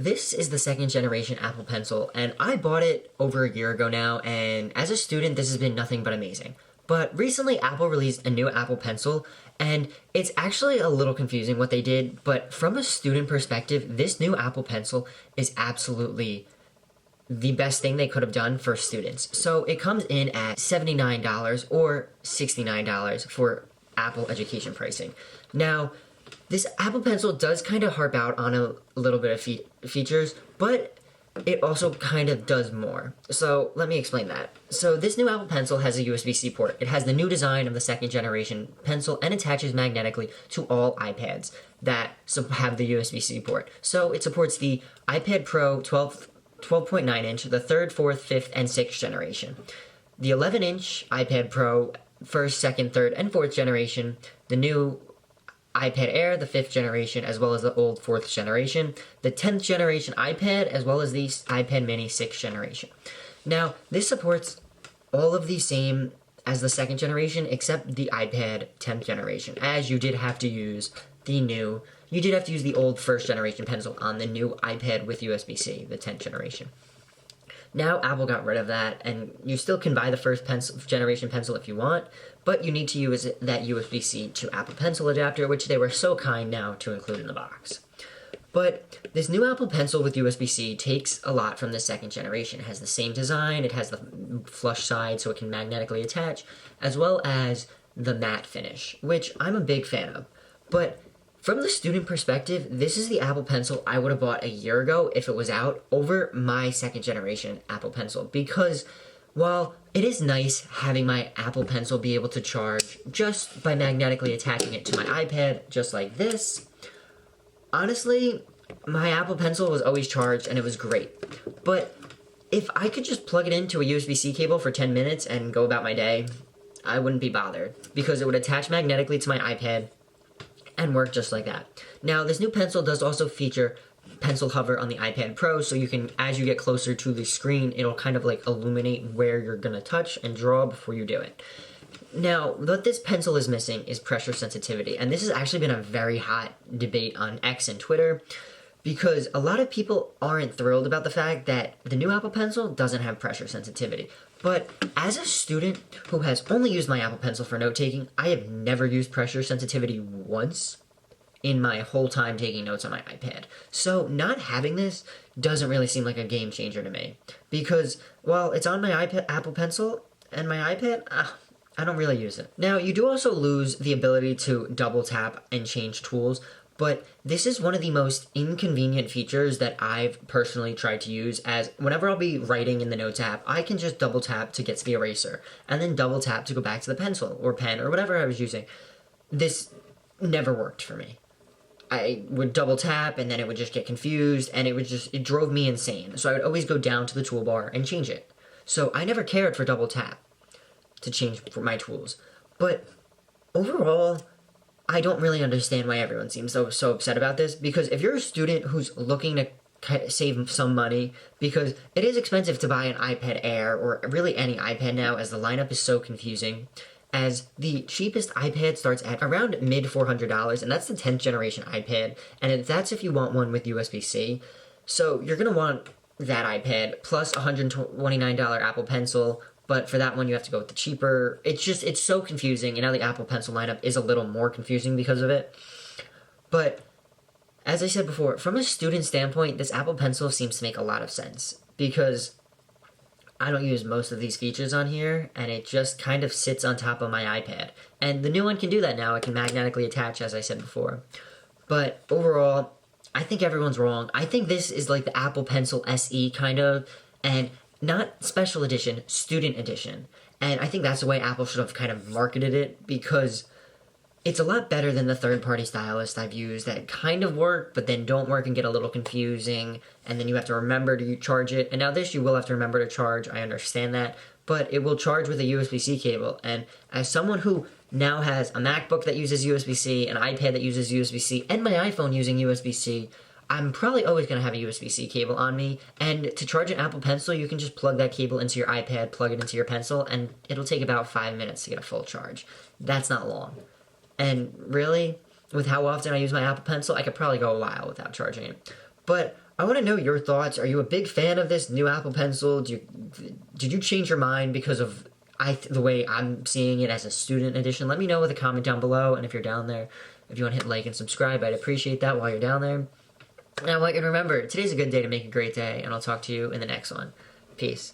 This is the second generation Apple Pencil, and I bought it over a year ago now, and as a student, this has been nothing but amazing. But recently, Apple released a new Apple Pencil, and it's actually a little confusing what they did, but from a student perspective, this new Apple Pencil is absolutely the best thing they could have done for students. So it comes in at $79 or $69 for Apple education pricing. Now, this Apple Pencil does kind of harp out on a little bit of features, but it also kind of does more. So let me explain that. So this new Apple Pencil has a USB-C port. It has the new design of the second generation pencil and attaches magnetically to all iPads that have the USB-C port. So it supports the iPad Pro 12.9 inch, the third, fourth, fifth, and sixth generation. The 11-inch iPad Pro, first, second, third, and fourth generation. The new iPad Air, the 5th generation, as well as the old 4th generation, the 10th generation iPad, as well as the iPad mini 6th generation. Now, this supports all of the same as the 2nd generation, except the iPad 10th generation, as you did have to use the old 1st generation pencil on the new iPad with USB-C, the 10th generation. Now Apple got rid of that, and you still can buy the first generation pencil if you want, but you need to use that USB-C to Apple Pencil adapter, which they were so kind now to include in the box. But this new Apple Pencil with USB-C takes a lot from the second generation. It has the same design, it has the flush side so it can magnetically attach, as well as the matte finish, which I'm a big fan of. But from the student perspective, this is the Apple Pencil I would have bought a year ago if it was out over my second generation Apple Pencil, because while it is nice having my Apple Pencil be able to charge just by magnetically attaching it to my iPad, just like this, honestly, my Apple Pencil was always charged and it was great. But if I could just plug it into a USB-C cable for 10 minutes and go about my day, I wouldn't be bothered, because it would attach magnetically to my iPad and work just like that. Now, this new pencil does also feature pencil hover on the iPad Pro, so you can, as you get closer to the screen, it'll kind of like illuminate where you're gonna touch and draw before you do it. Now, what this pencil is missing is pressure sensitivity, and this has actually been a very hot debate on X and Twitter, because a lot of people aren't thrilled about the fact that the new Apple Pencil doesn't have pressure sensitivity. But as a student who has only used my Apple Pencil for note-taking, I have never used pressure sensitivity once in my whole time taking notes on my iPad. So not having this doesn't really seem like a game changer to me. Because while it's on my Apple Pencil and my iPad, I don't really use it. Now, you do also lose the ability to double tap and change tools, but this is one of the most inconvenient features that I've personally tried to use, as whenever I'll be writing in the Notes app, I can just double tap to get to the eraser, and then double tap to go back to the pencil or pen or whatever I was using. This never worked for me. I would double tap and then it would just get confused, and it drove me insane. So I would always go down to the toolbar and change it. So I never cared for double tap to change for my tools. But overall, I don't really understand why everyone seems so upset about this, because if you're a student who's looking to save some money, because it is expensive to buy an iPad Air or really any iPad now, as the lineup is so confusing, as the cheapest iPad starts at around mid $400, and that's the 10th generation iPad, and that's if you want one with USB-C. So you're going to want that iPad plus $129 Apple Pencil, but for that one you have to go with the cheaper. It's so confusing, and now the Apple Pencil lineup is a little more confusing because of it. But as I said before, from a student standpoint, this Apple Pencil seems to make a lot of sense, because I don't use most of these features on here, and it just kind of sits on top of my iPad. And the new one can do that now. It can magnetically attach, as I said before. But overall, I think everyone's wrong. I think this is like the Apple Pencil SE kind of, and not special edition, student edition. And I think that's the way Apple should have kind of marketed it, because it's a lot better than the third-party stylus I've used that kind of work, but then don't work and get a little confusing, and then you have to remember to charge it. And now this you will have to remember to charge, I understand that, but it will charge with a USB-C cable. And as someone who now has a MacBook that uses USB-C, an iPad that uses USB-C, and my iPhone using USB-C, I'm probably always going to have a USB-C cable on me, and to charge an Apple Pencil, you can just plug that cable into your iPad, plug it into your pencil, and it'll take about 5 minutes to get a full charge. That's not long. And really, with how often I use my Apple Pencil, I could probably go a while without charging it. But I want to know your thoughts. Are you a big fan of this new Apple Pencil? Did you change your mind because of the way I'm seeing it as a student edition? Let me know with a comment down below, and if you're down there, if you want to hit like and subscribe, I'd appreciate that while you're down there. And I want you to remember, today's a good day to make a great day, and I'll talk to you in the next one. Peace.